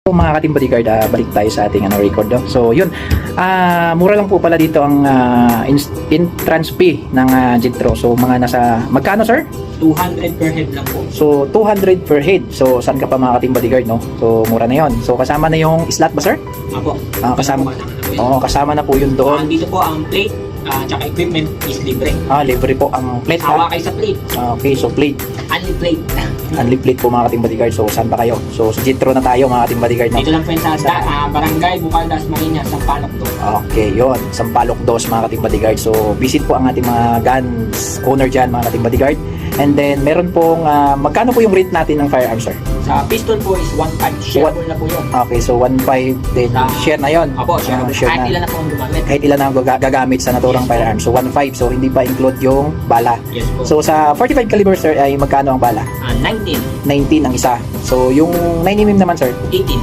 So, mga kating bodyguard, balik tayo sa ating record. No? So yun, mura lang po pala dito ang entrance fee ng Jitro. So mga nasa, magkano sir? 200 per head lang po. So 200 per head. So saan ka pa mga kating bodyguard, no? So mura na yon. So kasama na yung slot ba sir? Apo. Kasama. Oo, kasama na po yun doon. Dito po ang plate, tsaka equipment is libre. Libre po ang plate. Hawa kayo sa plate. Okay, so plate. Only plate. Only plate po mga kating bodyguard. So saan ba kayo? So sa Jitro na tayo mga kating bodyguard, no? Dito lang po yun sa Barangay Bucaldas, Marinas, Sampaloc do. Okay, yon, Sampaloc Dos mga kating bodyguard. So visit po ang ating mga guns owner dyan mga kating bodyguard. And then meron pong magkano po yung rate natin ng firearms sir? Sa pistol po is 1.5. Shareable na po yun. Okay, so 1.5 din share na yon. Apo, share Share kahit na. ilan na po ang gumamit. Kahit ilan ang gagamit sa naturang firearms. So 1.5, so hindi pa include yung bala. Yes po. So sa 45 caliber sir ay magkano ang bala? 19. 19 ang isa. So yung 9mm naman sir? 18.